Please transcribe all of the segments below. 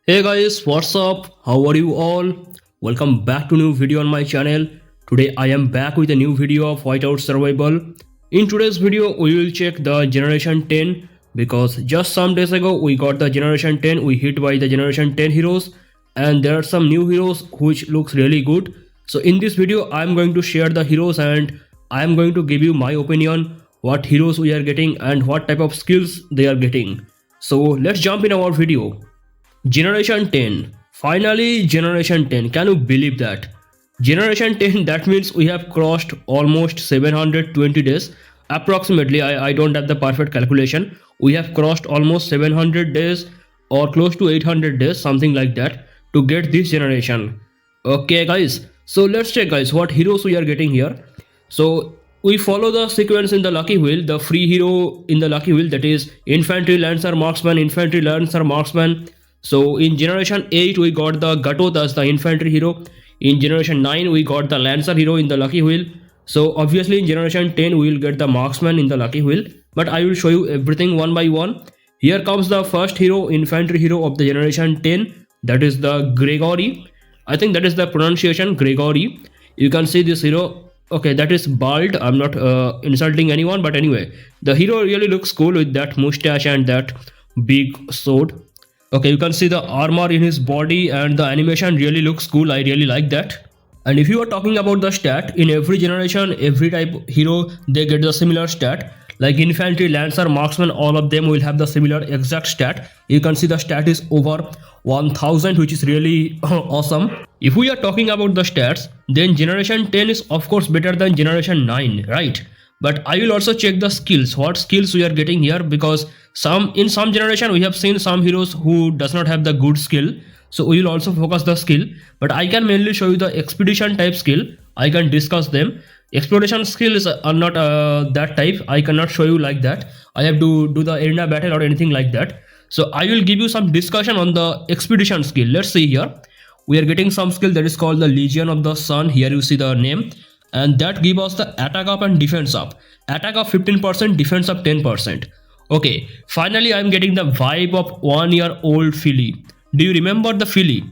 Hey guys, what's up? How are you all? Welcome back to new video on my channel. Today I am back with a new video of Whiteout Survival. In today's video we will check the generation 10 because just some days ago we got the generation 10, we hit by the generation 10 heroes and there are some new heroes which looks really good. So in this video I am going to share the heroes and I am going to give you my opinion what heroes we are getting and what type of skills they are getting. So let's jump in our video. Generation 10. Finally, Generation 10. Can you believe that? Generation 10, that means we have crossed almost 720 days. Approximately, I don't have the perfect calculation. We have crossed almost 700 days or close to 800 days, something like that, to get this generation. Okay, guys. So let's check, guys, what heroes we are getting here. So we follow the sequence in the lucky wheel, the free hero in the lucky wheel, that is infantry, lancer, marksman, infantry, lancer, marksman. So in generation 8 we got the Gatot as the infantry hero. In generation 9 we got the lancer hero in the lucky wheel. So obviously in generation 10 we will get the marksman in the lucky wheel. But I will show you everything one by one. Here comes the first hero, infantry hero of the generation 10. That is the Gregory. I think that is the pronunciation, Gregory. You can see this hero. Okay, that is bald. I'm not insulting anyone, but anyway, the hero really looks cool with that mustache and that big sword. Okay, you can see the armor in his body and the animation really looks cool. I really like that. And if you are talking about the stat, in every generation, every type hero, they get the similar stat. Like infantry, lancer, marksman, all of them will have the similar exact stat. You can see the stat is over 1000, which is really awesome. If we are talking about the stats, then generation 10 is of course better than generation 9, right? But I will also check the skills, what skills we are getting here, because in some generation we have seen some heroes who does not have the good skill, so we will also focus the skill. But I can mainly show you the expedition type skill. I can discuss them. Exploration skills are not that type. I cannot show you like that. I have to do the arena battle or anything like that. So I will give you some discussion on the expedition skill. Let's see here. We are getting some skill that is called the Legion of the Sun. Here you see the name, and that give us the attack up and defense up. Attack up 15%, defense up 10%. Okay, finally I'm getting the vibe of 1-year-old filly. Do you remember the filly?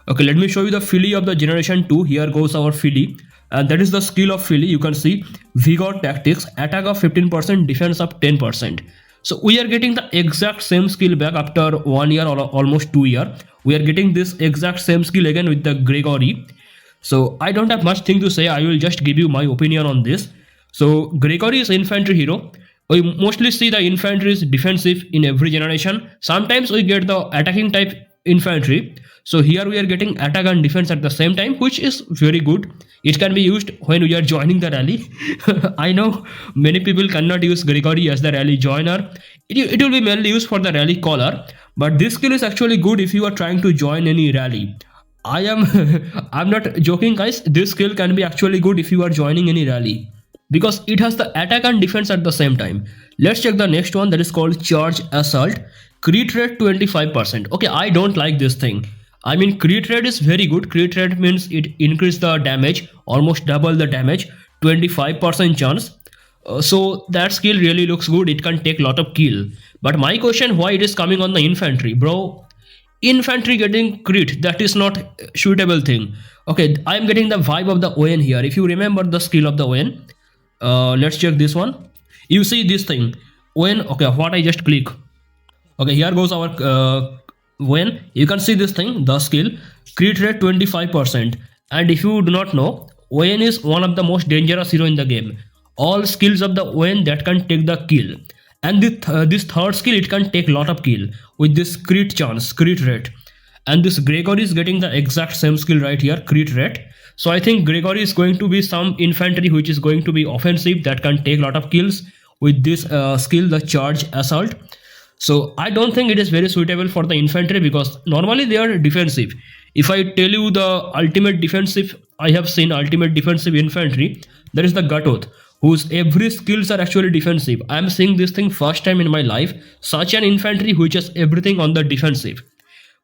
Okay, let me show you the filly of the generation 2. Here goes our filly, and that is the skill of filly. You can see vigor tactics, attack of 15%, defense up 10%. So we are getting the exact same skill back after 1 year or almost 2 year. We are getting this exact same skill again with the Gregory. So I don't have much thing to say. I will just give you my opinion on this. So Gregory is infantry hero. We mostly see the infantry is defensive in every generation. Sometimes we get the attacking type infantry. So here we are getting attack and defense at the same time, which is very good. It can be used when we are joining the rally. I know many people cannot use Gregory as the rally joiner. It will be mainly used for the rally caller. But this skill is actually good if you are trying to join any rally. I'm not joking, guys. This skill can be actually good if you are joining any rally, because it has the attack and defense at the same time. Let's check the next one, that is called Charge Assault. Crit rate 25%. Okay, I don't like this thing. I mean, crit rate is very good. Crit rate means it increase the damage, almost double the damage, 25% chance. So that skill really looks good. It can take lot of kill. But my question, why it is coming on the infantry, bro? Infantry getting crit, that is not suitable thing. Okay, I am getting the vibe of the Owen here. If you remember the skill of the Owen, let's check this one. You see this thing, Owen. Okay, what I just click. Okay, here goes our Owen. You can see this thing, the skill, crit rate 25%. And if you do not know, Owen is one of the most dangerous hero in the game. All skills of the Owen that can take the kill. And this third skill, it can take lot of kill with this crit chance, crit rate. And this Gregory is getting the exact same skill right here, crit rate. So I think Gregory is going to be some infantry which is going to be offensive, that can take lot of kills with this skill, the Charge Assault. So I don't think it is very suitable for the infantry, because normally they are defensive. If I tell you the ultimate defensive, I have seen ultimate defensive infantry, that is the Gatot, whose every skills are actually defensive. I am seeing this thing first time in my life, such an infantry which has everything on the defensive.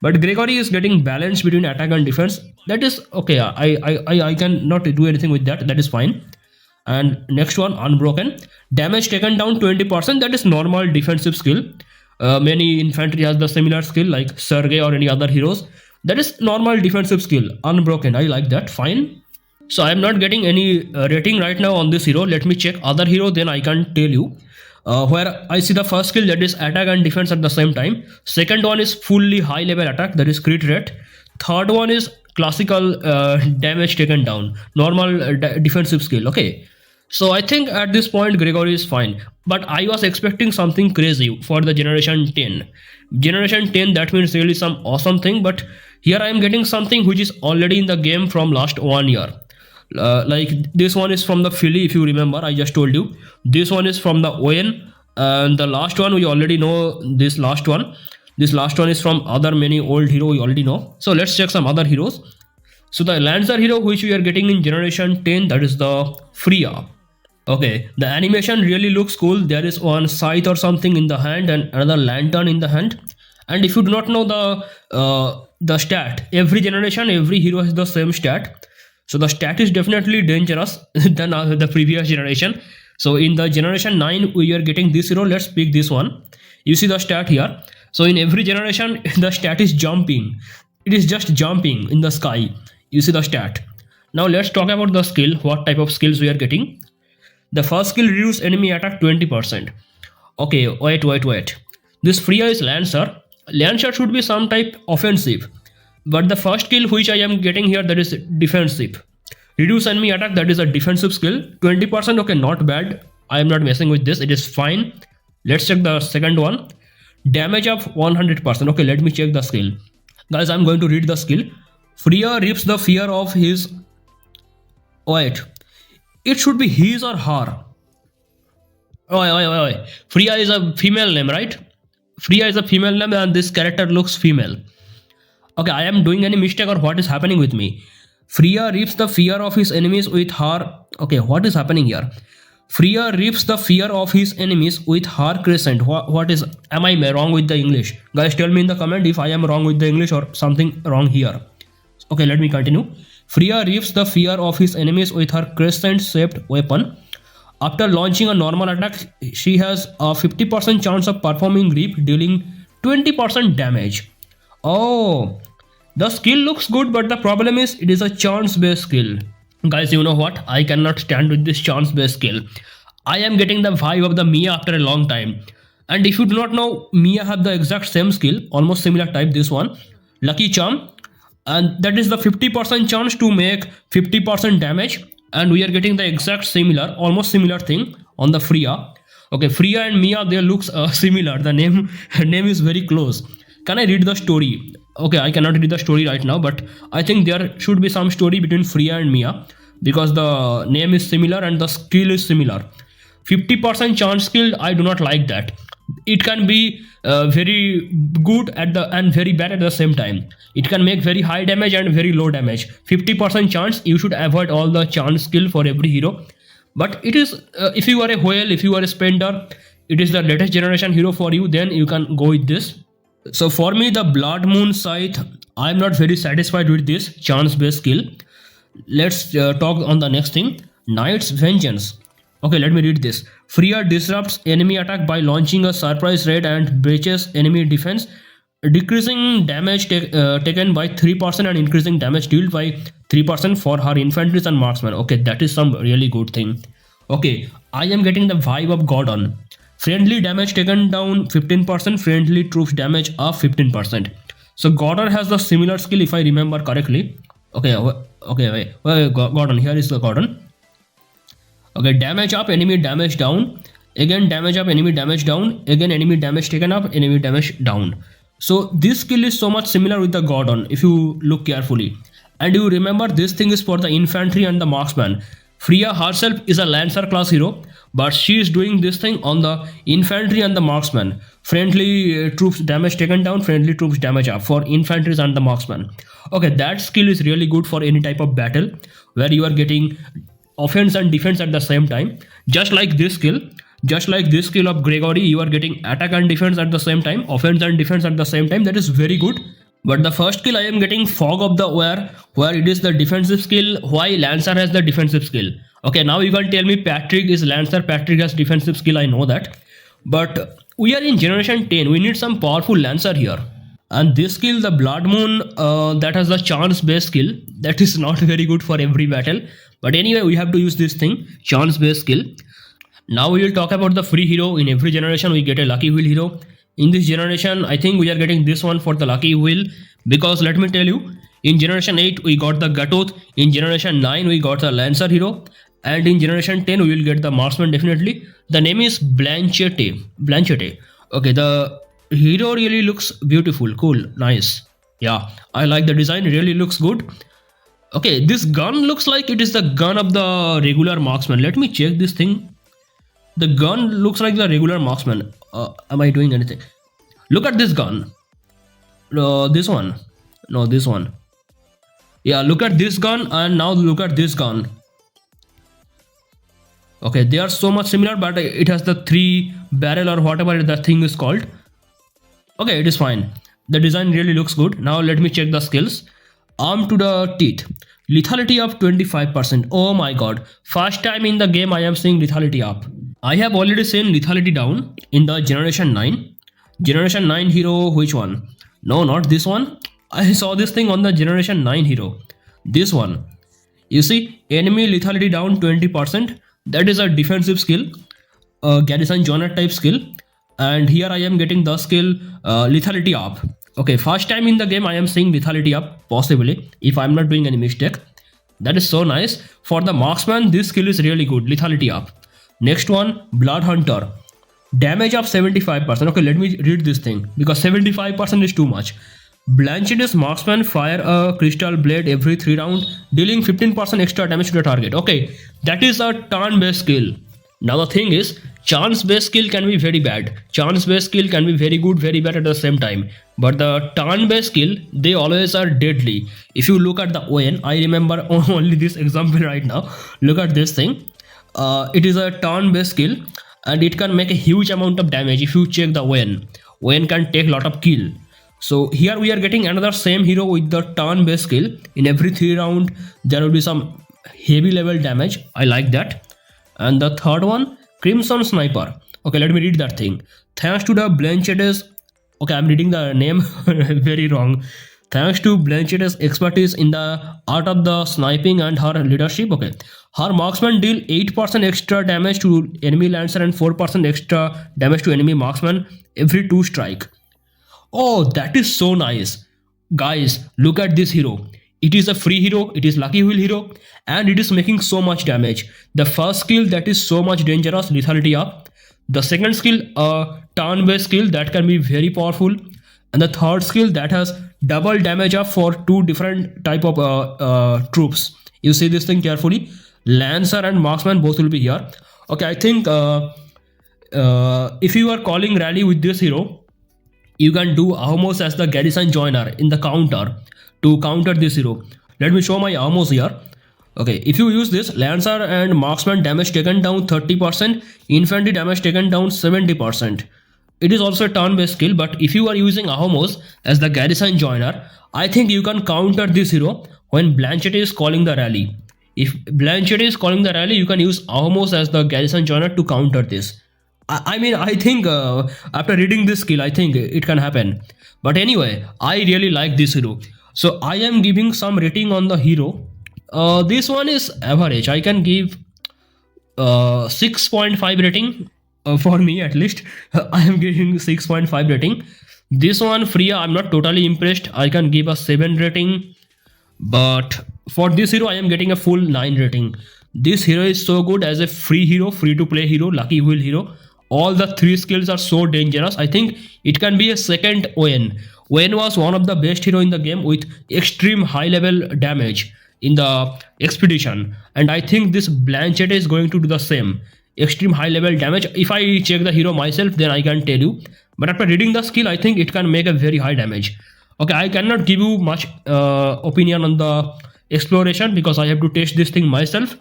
But Gregory is getting balance between attack and defense. That is okay. I cannot do anything with that. That is fine. And next one, Unbroken. Damage taken down 20%. That is normal defensive skill. many infantry has the similar skill like Sergei or any other heroes. That is normal defensive skill, unbroken. I like that. Fine. So I am not getting any rating right now on this hero. Let me check other hero, then I can tell you. Where I see the first skill, that is attack and defense at the same time. Second one is fully high level attack, that is crit rate. Third one is classical damage taken down, normal defensive skill. Okay. So I think at this point Gregory is fine. But I was expecting something crazy for the generation 10. Generation 10, that means really some awesome thing, but here I am getting something which is already in the game from last 1 year. Like this one is from the Philly, if you remember, I just told you. This one is from the Owen, and the last one we already know. This last one is from other many old hero we already know. So let's check some other heroes. So the Lancer hero which we are getting in generation 10, that is the Freya. Okay, the animation really looks cool. There is one scythe or something in the hand and another lantern in the hand. And if you do not know the stat, every generation, every hero has the same stat. So the stat is definitely dangerous than the previous generation. So in the generation 9, we are getting this hero. Let's pick this one. You see the stat here. So in every generation, the stat is jumping. It is just jumping in the sky. You see the stat. Now let's talk about the skill. What type of skills we are getting? The first skill reduce enemy attack 20%. Okay, wait. This Freya is Lancer. Lancer should be some type offensive. But the first skill which I am getting here, that is defensive. Reduce enemy attack, that is a defensive skill. 20%, okay, not bad. I am not messing with this. It is fine. Let's check the second one. Damage up 100%. Okay, let me check the skill. Guys, I am going to read the skill. Freya rips the fear of his... Wait. It should be his or her. Freya is a female name, right? Freya is a female name and this character looks female. Okay, I am doing any mistake or what is happening with me? Freya rips the fear of his enemies with her... Okay, what is happening here? Freya rips the fear of his enemies with her crescent. What is... Am I wrong with the English? Guys, tell me in the comment if I am wrong with the English or something wrong here. Okay, let me continue. Freya rips the fear of his enemies with her crescent-shaped weapon. After launching a normal attack, she has a 50% chance of performing rip, dealing 20% damage. Oh, the skill looks good, but the problem is it is a chance-based skill. Guys, you know what? I cannot stand with this chance-based skill. I am getting the vibe of the Mia after a long time. And if you do not know, Mia have the exact same skill, almost similar type, this one. Lucky Charm. And that is the 50% chance to make 50% damage. And we are getting the exact similar, almost similar thing on the Freya. Okay, Freya and Mia, they looks similar. The name is very close. Can I read the story? Okay, I cannot read the story right now, but I think there should be some story between Freya and Mia because the name is similar and the skill is similar. 50% chance skill, I do not like that. It can be very good and very bad at the same time. It can make very high damage and very low damage. 50% chance, you should avoid all the chance skill for every hero. But it is, if you are a whale, if you are a spender, it is the latest generation hero for you, then you can go with this. So for me, the Blood Moon Scythe, I am not very satisfied with this chance based skill. Let's talk on the next thing. Knight's Vengeance. Okay, let me read this. Freya disrupts enemy attack by launching a surprise raid and breaches enemy defense, decreasing damage taken by 3% and increasing damage dealt by 3% for her infantry and marksmen. Okay, that is some really good thing. Okay, I am getting the vibe of Gordon. Friendly damage taken down 15%, friendly troops damage up 15%. So Gordon has the similar skill if I remember correctly. Okay, wait. Gordon, here is the Gordon. Okay, damage up, enemy damage down. Again damage up, enemy damage down. Again enemy damage taken up, enemy damage down. So this skill is so much similar with the Gordon if you look carefully. And you remember this thing is for the infantry and the marksman. Freya herself is a Lancer class hero, but she is doing this thing on the infantry and the marksman. Friendly troops damage taken down, friendly troops damage up for infantry and the marksman. Okay, that skill is really good for any type of battle where you are getting offense and defense at the same time. Just like this skill of Gregory, you are getting attack and defense at the same time, offense and defense at the same time. That is very good. But the first skill I am getting Fog of the War, where it is the defensive skill, why Lancer has the defensive skill. Okay, now you can tell me Patrick is Lancer, Patrick has defensive skill, I know that. but we are in generation 10, we need some powerful lancer here. And this skill, the blood moon, that has the chance based skill, that is not very good for every battle, but anyway we have to use this thing, chance based skill. Now we will talk about the free hero. In every generation we get a lucky wheel hero. In this generation I think we are getting this one for the lucky wheel, because let me tell you, in generation 8 we got the Gatoth, in generation 9 we got the lancer hero, and in generation 10 we will get the marksman definitely. The name is Blanchette. Okay, the hero really looks beautiful, cool, nice. Yeah, I like the design, really looks good. Okay, this gun looks like it is the gun of the regular marksman. Let me check this thing. The gun looks like the regular marksman. Am I doing anything? Look at this gun. This one. No, this one. Yeah, look at this gun, and now look at this gun. Okay, they are so much similar, but it has the 3 barrel or whatever that thing is called. Okay, it is fine. The design really looks good. Now let me check the skills. Arm to the teeth. Lethality up 25%. Oh my god. First time in the game I am seeing lethality up. I have already seen lethality down in the generation 9. Generation 9 hero, which one? No, not this one. I saw this thing on the generation 9 hero. This one. You see, enemy lethality down 20%. That is a defensive skill, a garrison joiner type skill. And here I am getting the skill lethality up. Okay, first time in the game I am seeing lethality up, possibly, if I am not doing any mistake. That is so nice. For the marksman, this skill is really good, lethality up. Next one, blood hunter. Damage of 75%. Okay, let me read this thing, because 75% is too much. Blanchette's marksman fire a crystal blade every 3 rounds, dealing 15% extra damage to the target. Okay, that is a turn based skill. Now the thing is, chance based skill can be very bad, chance based skill can be very good, very bad at the same time. But the turn based skill, they always are deadly. If you look at the ON, I remember only this example right now. Look at this thing. It is a turn based skill, and it can make a huge amount of damage. If you check the ON can take a lot of kill. So here we are getting another same hero with the turn based skill. In every 3 rounds there will be some heavy level damage. I like that. And the third one, Crimson Sniper. Okay, let me read that thing. Thanks to the Blanchette's, okay, I'm reading the name very wrong. Thanks to Blanchette's expertise in the art of the sniping and her leadership, okay, her marksman deal 8% extra damage to enemy lancer and 4% extra damage to enemy marksman every 2 strike. Oh, that is so nice. Guys, look at this hero. It is a free hero, it is lucky wheel hero, and it is making so much damage. The first skill, that is so much dangerous, lethality up. The second skill, turn based skill, that can be very powerful. And the third skill, that has double damage up for 2 different type of troops. You see this thing carefully. Lancer and marksman both will be here. Okay, I think if you are calling rally with this hero, you can do almost as the garrison joiner in the counter to counter this hero. Let me show my armors here. Okay, if you use this, lancer and marksman damage taken down 30%, infantry damage taken down 70%. It is also a turn based skill, but if you are using Ahomos as the garrison joiner, I think you can counter this hero when Blanchette is calling the rally. If Blanchette is calling the rally, you can use Ahomos as the garrison joiner to counter this. I mean, I think after reading this skill, I think it can happen. But anyway, I really like this hero. So I am giving some rating on the hero. This one is average. I can give 6.5 rating for me at least. I am giving 6.5 rating. This one, Freya, I'm not totally impressed. I can give a 7 rating. But for this hero, I am getting a full 9 rating. This hero is so good as a free hero, free to play hero, lucky wheel hero. All the 3 skills are so dangerous. I think it can be a second ON. ON was one of the best hero in the game with extreme high level damage in the expedition. And I think this Blanchette is going to do the same. Extreme high level damage. If I check the hero myself, then I can tell you. But after reading the skill, I think it can make a very high damage. Okay, I cannot give you much opinion on the exploration because I have to test this thing myself.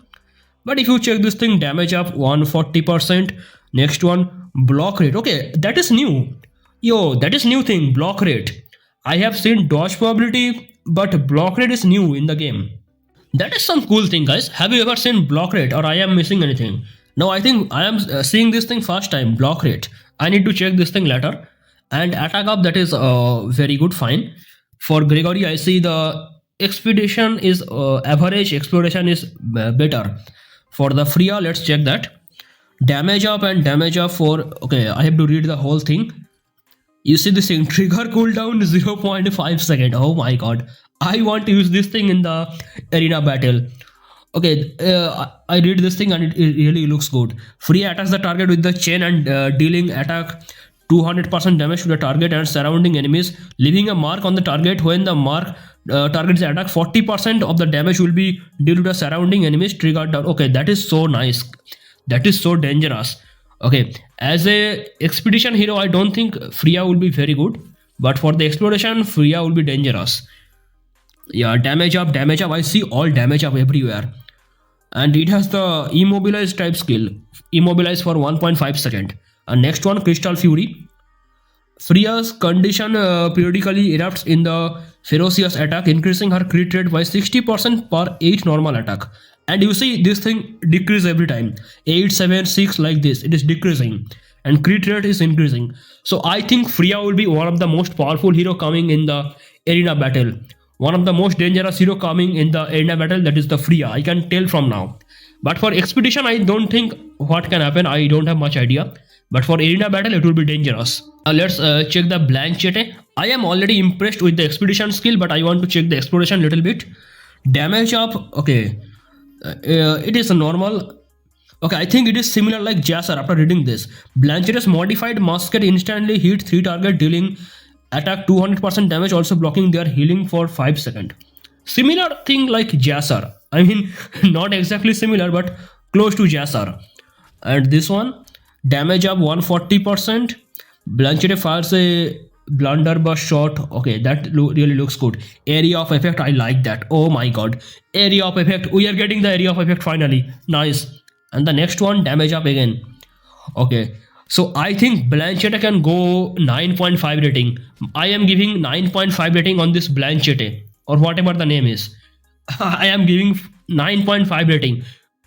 But if you check this thing, damage up 140%. Next one, block rate. Okay, that is new. Yo, that is new thing, block rate. I have seen dodge probability, but block rate is new in the game. That is some cool thing, guys. Have you ever seen block rate, or I am missing anything? No, I think I am seeing this thing first time, block rate. I need to check this thing later. And attack up, that is very good, fine. For Gregory, I see the expedition is average, exploration is better. For the Freya, let's check that. Damage up and damage up for, okay, I have to read the whole thing. You see this thing, trigger cooldown 0.5 second. Oh my god. I want to use this thing in the arena battle. Okay, I read this thing and it really looks good. Free attacks the target with the chain and dealing attack 200% damage to the target and surrounding enemies, leaving a mark on the target. When the mark target is attacked, 40% of the damage will be due to the surrounding enemies triggered down. Okay, that is so nice. That is so dangerous. Okay, as a expedition hero, I don't think Freya will be very good, but for the exploration, Freya will be dangerous. Yeah, damage up, damage up. I see all damage up everywhere. And it has the immobilize type skill, immobilize for 1.5 second. And next one, crystal fury. Freya's condition periodically erupts in the ferocious attack, increasing her crit rate by 60% per 8 normal attack. And you see this thing decrease every time, 8, 7, 6 like this, it is decreasing and crit rate is increasing. So I think Freya will be one of the most powerful hero coming in the arena battle. One of the most dangerous hero coming in the arena battle, that is the Freya. I can tell from now. But for expedition, I don't think what can happen. I don't have much idea. But for arena battle, it will be dangerous. Let's check the Blanchette. I am already impressed with the expedition skill, but I want to check the exploration a little bit. Damage up, okay. It is a normal. Okay, I think it is similar like Jasser after reading this. Blanchette's modified musket instantly hit 3 target, dealing attack 200% damage, also blocking their healing for 5 seconds. Similar thing like Jasser. I mean, not exactly similar, but close to Jasser. And this one, damage up 140%. Blanchette fires a blunderbuss shot. Okay, that really looks good. Area of effect, I like that. Oh my god. Area of effect. We are getting the area of effect finally. Nice. And the next one, damage up again. Okay. So I think Blanchette can go 9.5 rating. I am giving 9.5 rating on this Blanchette or whatever the name is. I am giving 9.5 rating.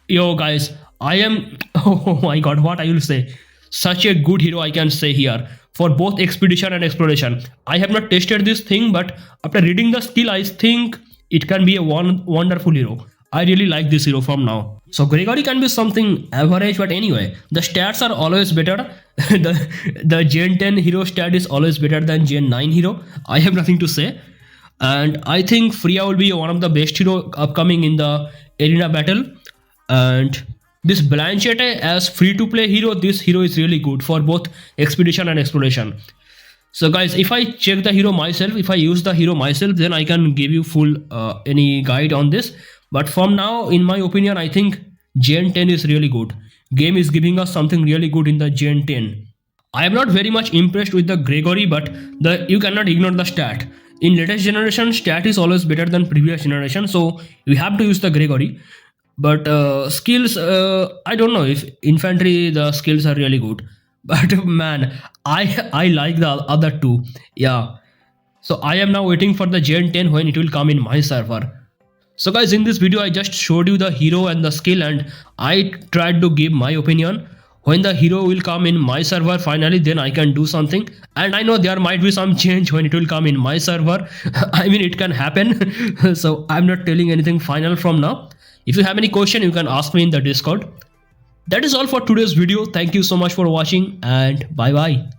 Yo guys, I am, oh my god, what I will say. Such a good hero I can say here for both expedition and exploration. I have not tested this thing, but after reading the skill, I think it can be a wonderful hero. I really like this hero from now. So Gregory can be something average, but anyway, the stats are always better. the Gen 10 hero stat is always better than Gen 9 hero. I have nothing to say. And I think Freya will be one of the best hero upcoming in the arena battle. And this Blanchette as free-to-play hero, this hero is really good for both expedition and exploration. So guys, if I check the hero myself, if I use the hero myself, then I can give you full any guide on this. But from now, in my opinion, I think Gen 10 is really good. Game is giving us something really good in the Gen 10. I am not very much impressed with the Gregory, but you cannot ignore the stat. In latest generation, stat is always better than previous generation, so you have to use the Gregory. But skills, I don't know if infantry, the skills are really good. But man, I like the other two. Yeah. So I am now waiting for the Gen 10 when it will come in my server. So guys, in this video, I just showed you the hero and the skill, and I tried to give my opinion. When the hero will come in my server finally, then I can do something. And I know there might be some change when it will come in my server. I mean, it can happen. So I'm not telling anything final from now. If you have any question, you can ask me in the Discord. That is all for today's video. Thank you so much for watching, and bye bye.